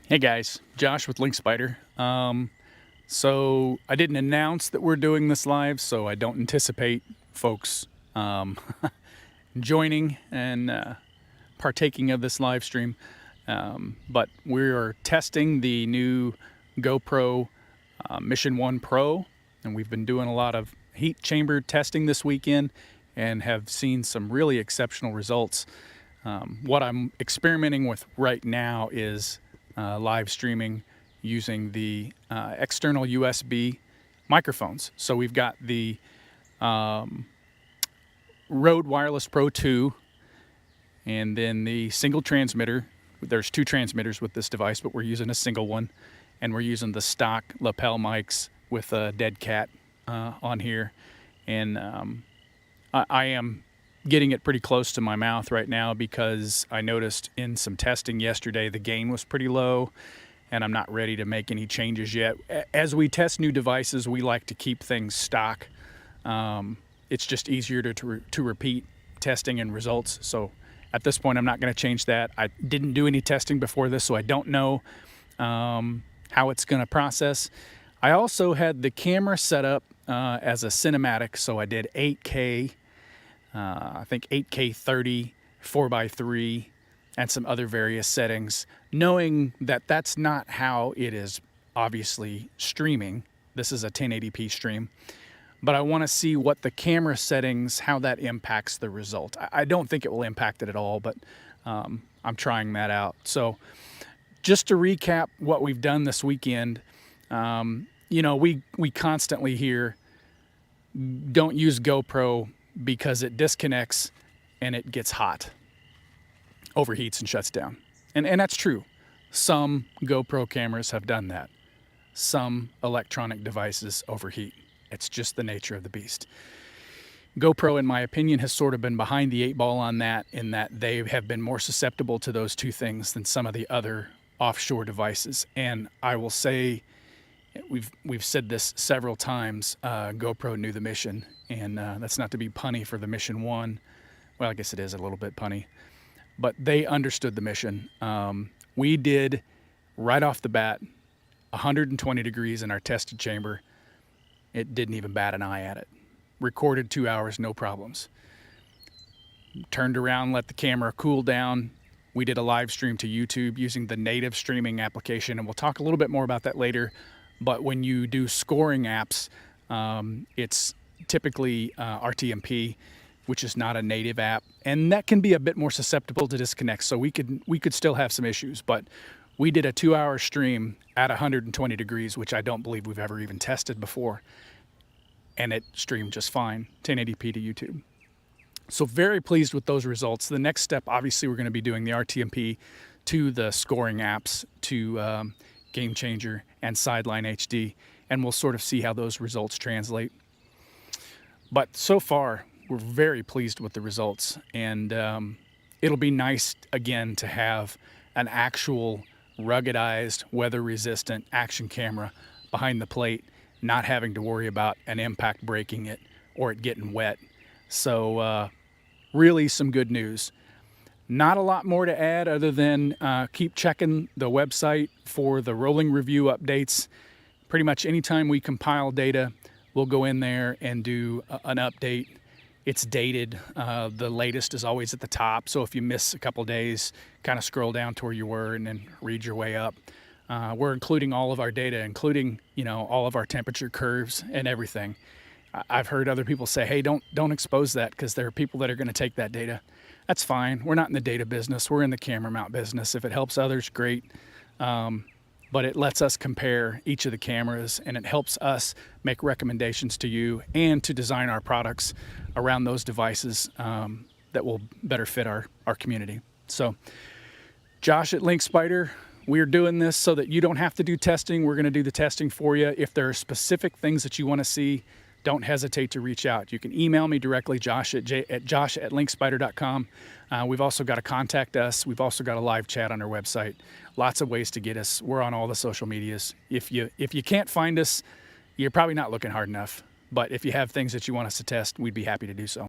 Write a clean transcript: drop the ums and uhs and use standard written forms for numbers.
Hey guys, Josh with Link Spider. So I didn't announce that we're doing this live, so I don't anticipate folks joining and partaking of this live stream. But we are testing the new GoPro Mission 1 Pro, and we've been doing a lot of heat chamber testing this weekend and have seen some really exceptional results. What I'm experimenting with right now is live streaming using the external USB microphones. So we've got the Rode Wireless Pro 2 and then the single transmitter. There's two transmitters with this device, but we're using a single one, and we're using the stock lapel mics with a dead cat on here. And I am getting it pretty close to my mouth right now because I noticed in some testing yesterday the gain was pretty low, and I'm not ready to make any changes yet. As we test new devices, we like to keep things stock. It's just easier to repeat testing and results. So at this point, I'm not going to change that. I didn't do any testing before this, so I don't know how it's going to process. I also had the camera set up as a cinematic, so I did 8K. I think 8K 30, 4x3, and some other various settings, knowing that that's not how it is obviously streaming. This is a 1080p stream, but I want to see what the camera settings, how that impacts the result. I don't think it will impact it at all, but I'm trying that out. So just to recap what we've done this weekend, we constantly hear, don't use GoPro because it disconnects and it gets hot, overheats and shuts down. And that's true. Some GoPro cameras have done that. Some electronic devices overheat. It's just the nature of the beast. GoPro, in my opinion, has sort of been behind the eight ball on that, in that they have been more susceptible to those two things than some of the other offshore devices. And I will say, we've said this several times, GoPro knew the mission, and that's not to be punny for the Mission 1. Well, I guess it is a little bit punny, but they understood the mission. We did, right off the bat, 120 degrees in our tested chamber. It didn't even bat an eye at it. Recorded 2 hours, no problems. Turned around, let the camera cool down. We did a live stream to YouTube using the native streaming application, and we'll talk a little bit more about that later. But when you do scoring apps, it's typically RTMP, which is not a native app, and that can be a bit more susceptible to disconnects. So we could still have some issues, but we did a 2-hour stream at 120 degrees, which I don't believe we've ever even tested before, and it streamed just fine, 1080p to YouTube. So very pleased with those results. The next step, obviously, we're going to be doing the RTMP to the scoring apps, to Game Changer and Sideline HD, and we'll sort of see how those results translate. But so far, we're very pleased with the results, and it'll be nice, again, to have an actual ruggedized, weather-resistant action camera behind the plate, not having to worry about an impact breaking it or it getting wet. So really some good news. Not a lot more to add other than keep checking the website for the rolling review updates. Pretty much anytime we compile data, we'll go in there and do an update. It's dated. The latest is always at the top. So if you miss a couple days, kind of scroll down to where you were and then read your way up. We're including all of our data, including, all of our temperature curves and everything. I've heard other people say, hey, don't expose that because there are people that are going to take that data. That's fine. We're not in the data business. We're in the camera mount business. If it helps others, great. But it lets us compare each of the cameras, and it helps us make recommendations to you and to design our products around those devices that will better fit our community. So Josh at Link Spider, we're doing this so that you don't have to do testing. We're going to do the testing for you. If there are specific things that you want to see, don't hesitate to reach out. You can email me directly, josh at linkspider.com. We've also got to contact us. We've also got a live chat on our website. Lots of ways to get us. We're on all the social medias. If you can't find us, you're probably not looking hard enough. But if you have things that you want us to test, we'd be happy to do so.